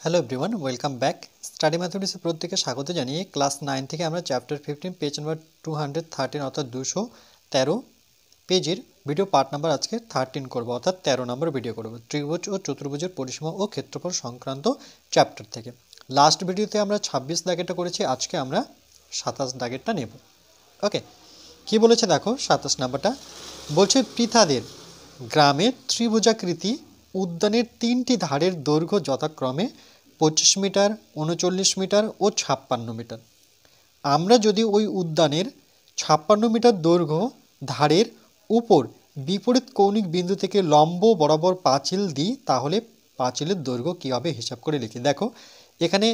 Hello everyone, welcome back. Study ম্যাথমেটিক্সে প্রত্যেকে স্বাগত জানিয়ে ক্লাস 9 থেকে আমরা চ্যাপ্টার 15 পেজ নাম্বার 213 অর্থাৎ 213 পেজের ভিডিও পার্ট নাম্বার আজকে 13 করব, অর্থাৎ 13 নম্বর ভিডিও করব ত্রিভুজ ও চতুর্ভুজের পরিসীমা ও ক্ষেত্রফল সংক্রান্ত চ্যাপ্টার থেকে। লাস্ট ভিডিওতে আমরা 26 দাগেরটা করেছি, আজকে আমরা 27 দাগেরটা নেব। ওকে, কি বলেছে দেখো 27 নাম্বারটা বলছে, পৃথাদের গ্রামে ত্রিভুজাকৃতি উদ্যানের 3টি ধারের দৈর্ঘ্য যথাক্রমে 25 মিটার, 39 মিটার ও 56 মিটার। আমরা যদি ওই উদ্যানের 56 মিটার দৈর্ঘ্য ধারের উপর বিপরীত কৌণিক বিন্দু থেকে লম্ব বরাবর পাঁচিল দিই, তাহলে পাঁচিলের দৈর্ঘ্য কী হবে হিসাব করে লিখি। দেখো এখানে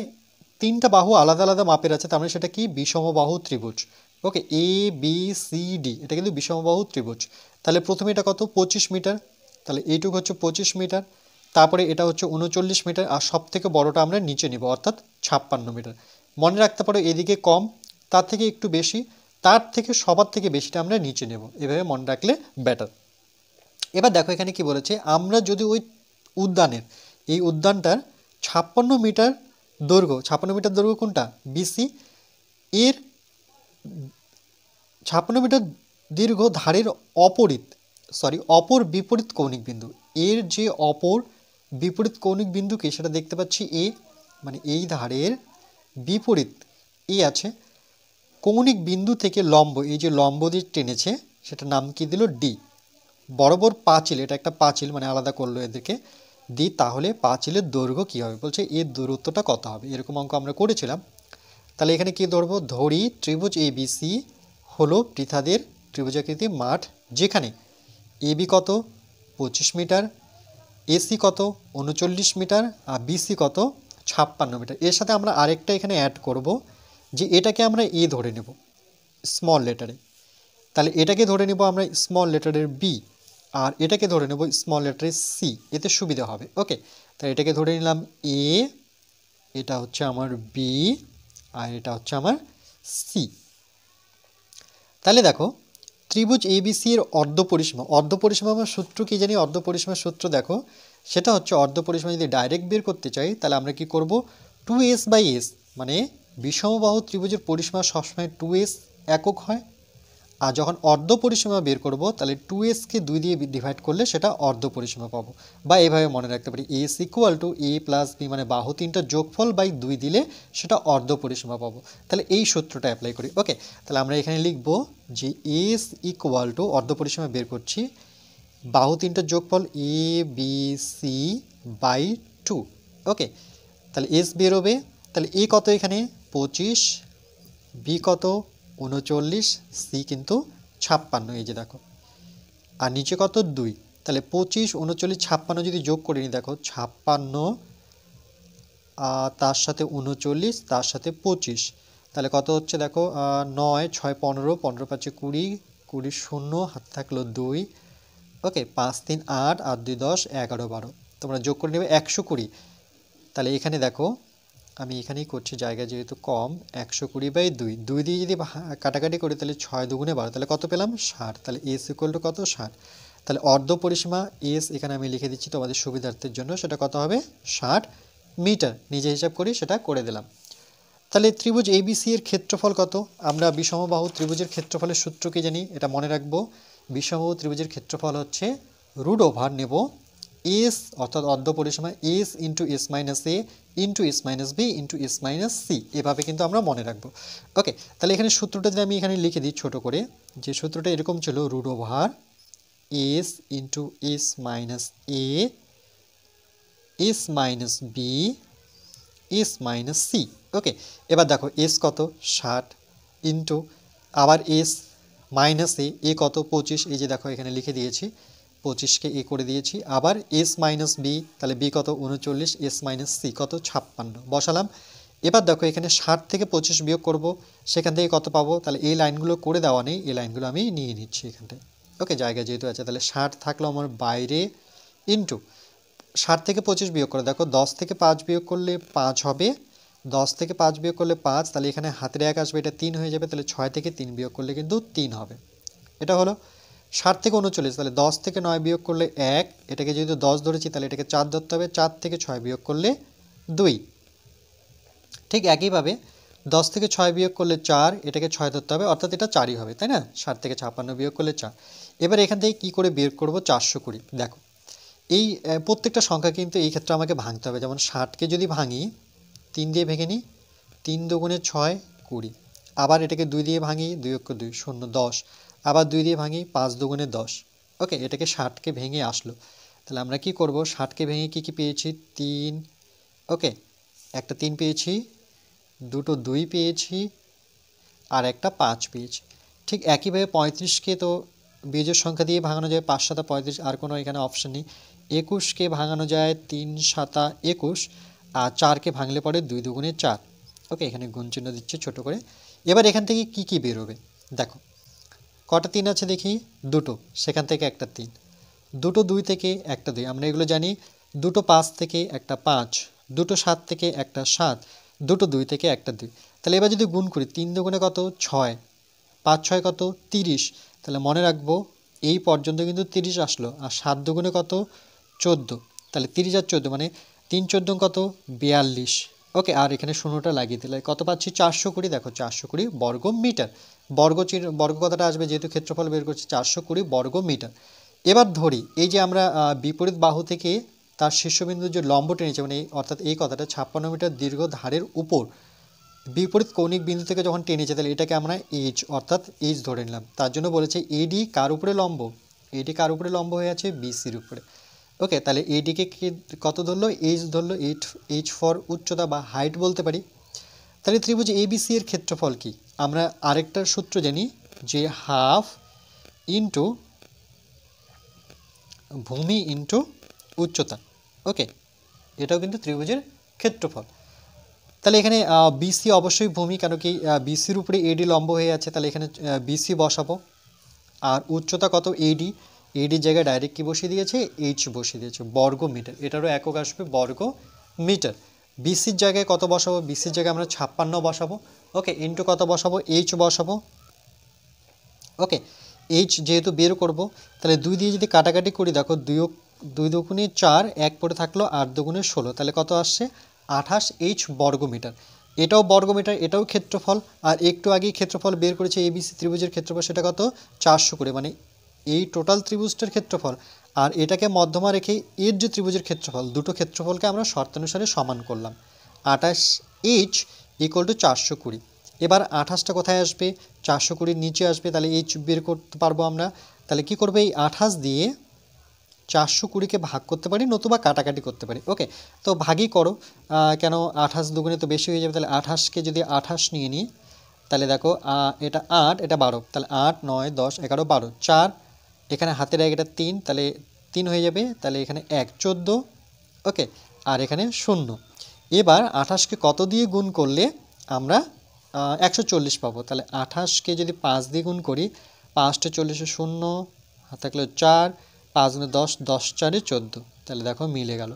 3টা বাহু আলাদা আলাদা মাপের আছে, তার মানে সেটা কি বিষমবাহু ত্রিভুজ। ওকে, এ বি সি ডি এটা কিন্তু বিষমবাহু ত্রিভুজ। তাহলে প্রথমে এটা কত 25 মিটার, তাহলে এইটুকু হচ্ছে 25 মিটার, তারপরে এটা হচ্ছে 39 মিটার, আর সব থেকে বড়টা আমরা নিচে নিব অর্থাৎ 56 মিটার। মনে রাখতে পারো এদিকে কম, তার থেকে একটু বেশি, তার থেকে সবার থেকে বেশিটা আমরা নিচে নেব, এভাবে মনে রাখলে বেটার। এবার দেখো এখানে কি বলেছে, আমরা যদি ওই উদ্যানের এই উদ্যানটার 56 মিটার দৈর্ঘ্য, 56 মিটার দৈর্ঘ্য কোনটা বিসি, এর 56 মিটার দীর্ঘ ধারের অপর বিপরীত কৌণিক বিন্দু, এর যে অপর বিপরীত কৌণিক বিন্দুকে সেটা দেখতে পাচ্ছি এ, মানে এই ধারের বিপরীত এ আছে, কৌণিক বিন্দু থেকে লম্ব, এই যে লম্ব দিয়ে টেনেছে সেটার নাম কি দিল ডি, বরাবর পাঁচিল, এটা একটা পাঁচিল মানে আলাদা করলো এদেরকে ডি, তাহলে পাঁচিলের দৈর্ঘ্য কী হবে বলছে, এর দূরত্বটা কত হবে। এরকম অঙ্ক আমরা করেছিলাম। তাহলে এখানে কি ধরবো, ধরি ত্রিভুজ এ বি সি হলো পৃথাদের ত্রিভুজাকৃতি মাঠ, যেখানে এ বি কত 25 মিটার, এসি কত 39 মিটার, আর বিসি কত 56 মিটার। এর সাথে আমরা আরেকটা এখানে অ্যাড করব, যে এটাকে আমরা এ ধরে নেব স্মল লেটারে, তাহলে এটাকে ধরে নেব আমরা স্মল লেটারের বি, আর এটাকে ধরে নেব স্মল লেটারের সি, এতে সুবিধা হবে। ওকে, তাহলে এটাকে ধরে নিলাম এ, এটা হচ্ছে আমার বি, আর এটা হচ্ছে আমার সি। তাহলে দেখো ত্রিভুজ এবিসি এর অর্ধপরিসীমা আমার সূত্র কি জানি, অর্ধপরিসীমার সূত্র দেখো, সেটা হচ্ছে অর্ধপরিসীমা যদি ডাইরেক্ট বের করতে চাই তাহলে আমরা কি করব, 2s/s, মানে বিষমবাহু ত্রিভুজের পরিসীমা সবসময় 2s একক হয়, আর যখন অর্ধপরিসীমা বের করব তাহলে 2s-কে 2 দিয়ে ডিভাইড করলে সেটা অর্ধপরিসীমা পাবো। বা এভাবে মনে রাখতে পারি, s = a + b, মানে বাহু 3টার যোগফল বাই 2 দিলে সেটা অর্ধপরিসীমা পাবো। তাহলে এই সূত্রটা অ্যাপ্লাই করি। ওকে, তাহলে আমরা এখানে লিখব যে s = অর্ধপরিসীমা বের করছি, বাহু 3টার যোগফল a b c বাই 2। ওকে, তাহলে s বেরোবে, তাহলে a কত এখানে 25, b কত 39, সি কিন্তু 56, এই যে দেখো, আর নিচে কত 2, তাহলে 25, 39, 56 যদি যোগ করে নিই, দেখো 56 তার সাথে 39 তার সাথে 25, তাহলে কত হচ্ছে দেখো 9, 6, 15, 15 5 20, 20 শূন্য, হাতে থাকলো 2। ওকে, 5 3 8, আর 2 10, 11 12, তোমরা যোগ করে নেবে 120। তাহলে এখানে দেখো আমি এখানেই করছি, জায়গা যেহেতু কম, 120/2, 2 দিয়ে যদি কাটাকাটি করি তাহলে 6 দুগুণে 12, তাহলে কত পেলাম 60। তাহলে s = কত 60। তাহলে অর্ধপরিসীমা s এখানে আমি লিখে দিচ্ছি তোমাদের সুবিধার্থের জন্য, সেটা কত হবে 60 মিটার। নিজে হিসাব করি সেটা করে দিলাম। তাহলে ত্রিভুজ এবিসি এর ক্ষেত্রফল কত, আমরা বিষমবাহু ত্রিভুজের ক্ষেত্রফলের সূত্র কি জানি, এটা মনে রাখবো। বিষমবাহু ত্রিভুজের ক্ষেত্রফল হচ্ছে √ নেব s, অর্থাৎ অর্ধপরিসীমা s × s - a × s - b × s - c, এভাবে কিন্তু আমরা মনে রাখবো। ওকে, তাহলে এখানে সূত্রটা যদি আমি এখানে লিখে দিই ছোট করে, যে সূত্রটা এরকম ছিল, √ s × s - a s - b s - c। ওকে, এবার দেখো s কত 60 ইন্টু আবার s মাইনাস এ কত 25, এই যে দেখো এখানে লিখে দিয়েছি, 25-কে এ করে দিয়েছি, আবার s - b, তাহলে b কত 39, s - c কত 56 বসালাম। এবার দেখো এখানে 60 থেকে 25 বিয়োগ করব, সেখান থেকে কত পাবো, তাহলে এই লাইনগুলো করে দেওয়া নেই, এই লাইনগুলো আমি নিয়ে নিচ্ছি এখান থেকে। ওকে, জায়গা যেহেতু আছে, তাহলে 60 থাকলো আমার বাইরে, ইন্টু 60 থেকে 25 বিয়োগ করে দেখো, 10 থেকে 5 বিয়োগ করলে 5 হবে, 10 থেকে 5 বিয়োগ করলে 5, তাহলে এখানে হাতের 1 আসবে, এটা 3 হয়ে যাবে, তাহলে 6 থেকে 3 বিয়োগ করলে কিন্তু 3 হবে। এটা হলো 60 থেকে 39, তাহলে 10 থেকে 9 বিয়োগ করলে 1, এটাকে যেহেতু 10 ধরেছি তাহলে এটাকে 4 ধরতে হবে, 4 থেকে 6 বিয়োগ করলে 2। ঠিক একইভাবে 10 থেকে 6 বিয়োগ করলে 4, এটাকে 6 ধরতে হবে, অর্থাৎ এটা 4ই হবে, তাই না? 60 থেকে 56 বিয়োগ করলে 4। এবার এখান থেকে কী করে বের করব? 420। দেখো এই প্রত্যেকটা সংখ্যা কিন্তু এই ক্ষেত্রে আমাকে ভাঙতে হবে। যেমন 60কে যদি ভাঙি, 3 দিয়ে ভেঙে নিই, 3 দুগুণে 6, 20। আবার এটাকে 2 দিয়ে ভাঙি, 2 অক্ষ 2, 0, 10। আবার 2 দিয়ে ভাঙি, 5 দুগুণে 10। ওকে, এটাকে 60কে ভেঙে আসলো। তাহলে আমরা কি করব? 60কে ভেঙে কি কি পেয়েছি? 3, ওকে, একটা 3 পেয়েছি, দুটো 2 পেয়েছি, আর একটা 5 পেয়েছি। ঠিক একইভাবে 35কে তো বিজোড় সংখ্যা দিয়ে ভাঙানো যায়, 5 7 35, আর কোনো এখানে অপশন নেই। 21কে ভাঙানো যায় 3 7 21, আর 4কে ভাঙলে পরে 2 দুগুণে 4। ওকে, এখানে গুণ চিহ্ন দিচ্ছে ছোট করে। এবার এখান থেকে কি কি বেরোবে দেখো, কটা 3 আছে দেখি? দুটো, সেখান থেকে একটা 3, দুটো 2 থেকে একটা 2, আমরা এগুলো জানি। দুটো 5 থেকে একটা 5, দুটো 7 থেকে একটা 7, দুটো 2 থেকে একটা 2। তাহলে এবার যদি গুণ করি, 3 দুগুণে কত? 6, 5 6 কত? 30। তাহলে মনে রাখবো এই পর্যন্ত কিন্তু 30 আসলো, আর 7 দুগুণে কত? 14। তাহলে 30 আর 14 মানে 3 14 কত? 42। ওকে, আর এখানে 0টা লাগিয়ে দিলে কত পাচ্ছি? 420। দেখো 420 বর্গ মিটার। বর্গ কথাটা আসবে যেহেতু ক্ষেত্রফল বের করছি, 420 বর্গ মিটার। এবার ধরি এই যে আমরা বিপরীত বাহু থেকে তার শীর্ষবিন্দুর যে লম্ব টেনেছে, মানে অর্থাৎ এই কথাটা 56 মিটার দীর্ঘ ধারের উপর বিপরীত কৌণিক বিন্দু থেকে যখন টেনেছে, তাহলে এটাকে আমরা এইচ অর্থাৎ এইচ ধরে নিলাম। তার জন্য বলেছে এডি কার উপরে লম্ব? এডি কার উপরে লম্ব হয়ে আছে? বিসির উপরে। ওকে, তাহলে এডিকে কত ধরলো? এইচ ধরলো। এইচ ফর উচ্চতা বা হাইট বলতে পারি। তাহলে ত্রিভুজ এবিসি এর ক্ষেত্রফল কি? আমরা আরেকটা সূত্র জানি যে হাফ ইন্টু ভূমি ইন্টু উচ্চতা। ওকে, এটাও কিন্তু ত্রিভুজের ক্ষেত্রফল। তাহলে এখানে বিসি অবশ্যই ভূমি, কেন কি বিসির উপরে এডি লম্ব হয়ে আছে, তাহলে এখানে বিসি বসাবো। আর উচ্চতা কত? এডি, এডির জায়গায় ডাইরেক্ট কি বসিয়ে দিয়েছে? এইচ বসিয়ে দিয়েছে, বর্গ মিটার। এটারও একক আসবে বর্গ মিটার। বিসির জায়গায় কত বসাবো? বিসির জায়গায় আমরা 56 বসাবো। ওকে, ইন্টু কত বসাবো? এইচ বসাবো। ওকে, এইচ যেহেতু বের করব, তাহলে 2 দিয়ে যদি কাটাকাটি করি, দেখো 2 দুগুণে 4, 1 পড়ে থাকলো, 8 দুগুণে 16, তাহলে কত আসছে? 28 এইচ বর্গ মিটার। এটাও বর্গ মিটার, এটাও ক্ষেত্রফল। আর একটু আগেই ক্ষেত্রফল বের করেছে এবিসি ত্রিভুজের ক্ষেত্রফল, সেটা কত? 420, মানে এই টোটাল ত্রিভুজটার ক্ষেত্রফল আর এটাকে মধ্যমা রেখে এর যে ত্রিভুজের ক্ষেত্রফল, দুটো ক্ষেত্রফলকে আমরা শর্তানুসারে সমান করলাম। 28 এইচ ইকুয়াল টু 420। এবার 28টা কোথায় আসবে? 420 নিচে আসবে, তাহলে এইচ বের করতে পারবো আমরা। তাহলে কি করবে? এই 28 দিয়ে 420কে ভাগ করতে পারি, নতুবা কাটাকাটি করতে পারি। ওকে, তো ভাগই করো, কেন 28 দুগুণে তো বেশি হয়ে যাবে। তাহলে 28কে যদি 28 নিয়ে নিই, তাহলে দেখো এটা 8, এটা 12, তাহলে 8 9 10 11 12, 4, এখানে হাতের 1, এটা 3, তাহলে 3 হয়ে যাবে, তাহলে এখানে 1 14। ওকে, আর এখানে 0। এবার 28কে কত দিয়ে গুণ করলে আমরা 140 পাবো? তাহলে 28কে যদি 5 দিয়ে গুণ করি, 5টা 40, 0 হাত থাকলে 4, 5 10, 10 4 14, তাহলে দেখো মিলে গেল।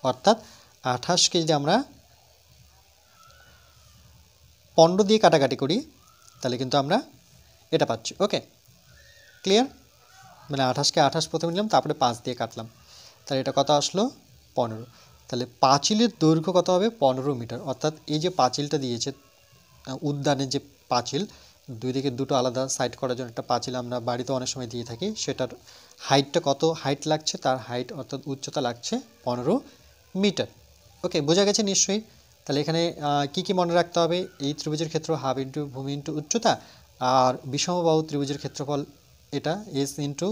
অর্থাৎ 28কে যদি আমরা 15 দিয়ে কাটাকাটি করি, তাহলে কিন্তু আমরা এটা পাচ্ছি। ওকে, ক্লিয়ার? মানে 28কে 28 প্রথমে নিলাম, তারপরে 5 দিয়ে কাটলাম, তাহলে এটা কত আসলো? 15। তাহলে পাঁচিলের দৈর্ঘ্য কত হবে? 15 মিটার। অর্থাৎ এই যে পাঁচিলটা দিয়েছে, উদ্যানের যে পাঁচিল, দুই দিকে দুটো আলাদা সাইড করার জন্য একটা পাঁচিল আমরা বাড়িতে অনেক সময় দিয়ে থাকি, সেটার হাইটটা কত হাইট লাগছে? তার হাইট অর্থাৎ উচ্চতা লাগছে 15 মিটার। ওকে, বোঝা গেছে নিশ্চয়ই? তাহলে এখানে কি কি মনে রাখতে হবে? এই ত্রিভুজের ক্ষেত্র হাফ ইন্টু ভূমি ইন্টু উচ্চতা, আর বিষমবাহু ত্রিভুজের ক্ষেত্রফল এটা S into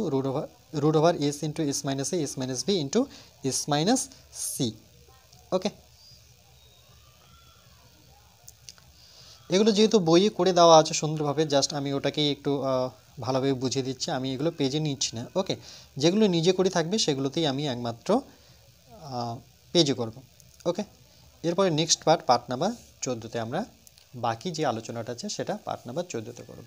root over S into S minus A S minus B into S minus C. Okay, এগুলো যেহেতু বইয়ে করে দেওয়া আছে সুন্দরভাবে, জাস্ট আমি ওটাকেই একটু ভালোভাবে বুঝিয়ে দিচ্ছি, আমি এগুলো পেজে নিচ্ছি না। ওকে, যেগুলো নিজে করে থাকবে সেগুলোতেই আমি একমাত্র পেজে করব। ওকে, এরপরে নেক্সট পার্ট নাম্বার 14তে আমরা বাকি যে আলোচনাটা আছে সেটা পার্ট নাম্বার 14তে করব।